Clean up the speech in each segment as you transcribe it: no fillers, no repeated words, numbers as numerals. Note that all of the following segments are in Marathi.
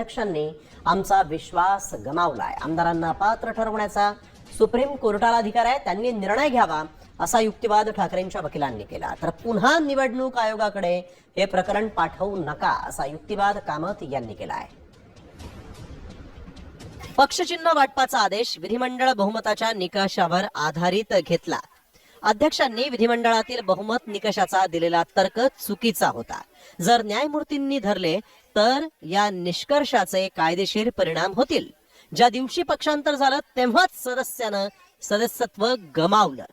अध्यक्षांनी आमचा विश्वास गमावलाय, आमदारांना अपात्र ठरवण्याचा सुप्रीम कोर्टाला अधिकार आहे, त्यांनी निर्णय घ्यावा असा युक्तिवाद ठाकरेंच्या वकिलांनी केला. तर पुन्हा निवडणूक आयोगाकडे हे प्रकरण पाठवू नका असा युक्तिवाद कामत यांनी केला आहे. पक्षचिन्ह वाटपाचा आदेश विधिमंडळ बहुमताच्या निकषावर आधारित घेतला. अध्यक्षांनी विधिमंडळातील बहुमत निकषाचा दिलेला तर्क चुकीचा होता. जर न्यायमूर्तींनी धरले तर या निष्कर्षाचे कायदेशीर परिणाम होतील. ज्या दिवशी पक्षांतर झालं तेव्हाच सदस्यानं सदस्यत्व गमावलं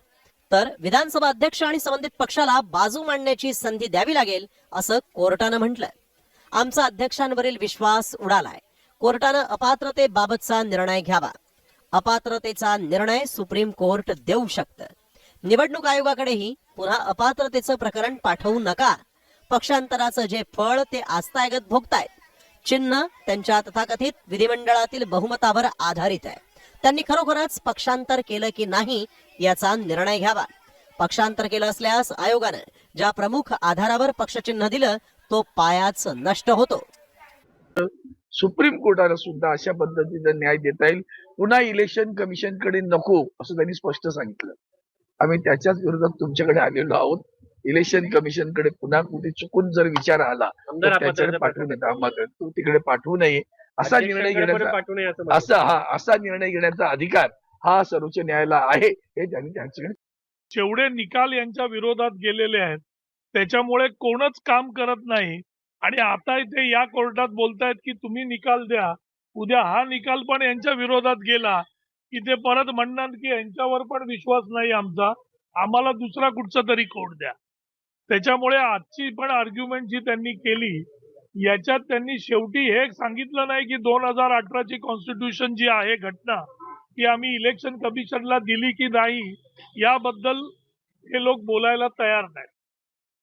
तर विधानसभा अध्यक्ष आणि संबंधित पक्षाला बाजू मांडण्याची संधी द्यावी लागेल असं कोर्टानं म्हटलं. आमचा अध्यक्षांवरील विश्वास उडालाय. कोर्टानं अपात्रतेबाबतचा निर्णय घ्यावा. अपात्रतेचा निर्णय सुप्रीम कोर्ट देऊ शकतं. निवडणूक आयोगाकडेही पुन्हा अपात्रतेचं प्रकरण पाठवू नका. पक्षांतराचं जे फळ ते आजतायगत भोगतायत. चिन्ह त्यांच्या तथाकथित विधिमंडळातील बहुमतावर आधारित आहे. त्यांनी खरोखरच पक्षांतर केलं की नाही याचा निर्णय घ्यावा. पक्षांतर केलं असल्यास आयोगानं ज्या प्रमुख आधारावर पक्षचिन्ह दिलं तो पायाच नष्ट होतो. सुप्रीम कोर्टाला सुद्धा अशा पद्धतीचा न्याय देता येईल. पुन्हा इलेक्शन कमिशन कडे नको असं त्यांनी स्पष्ट सांगितलं. आम्ही त्याच्याच विरोधात तुमच्याकडे आलेलो आहोत. इलेक्शन कमिशन कडे पुन्हा कुठे चुकून जर विचार आला तर त्याच्याकडे पाठवू नये. तो तिकडे पाठवू नये असा निर्णय घेण्याचा असा निर्णय घेण्याचा अधिकार हा सर्वोच्च न्यायालयाला आहे हे त्यांनी त्यांच्याकडे. जेवढे निकाल यांच्या विरोधात गेलेले आहेत त्याच्यामुळे कोणच काम करत नाही आणि आता इथे या कोर्टात बोलतायत की तुम्ही निकाल द्या. उद्या हा निकाल पण यांच्या विरोधात गेला की ते परत म्हणणार की यांच्यावर पण विश्वास नाही आमचा, आम्हाला दुसरा कुठचा तरी कोर्ट द्या. त्याच्यामुळे आजची पण आर्ग्युमेंट जी त्यांनी केली याच्यात त्यांनी शेवटी हे सांगितलं नाही की 2018 ची कॉन्स्टिट्यूशन जी आहे घटना ती आम्ही इलेक्शन कमिशनला दिली की नाही याबद्दल हे लोक बोलायला तयार नाही.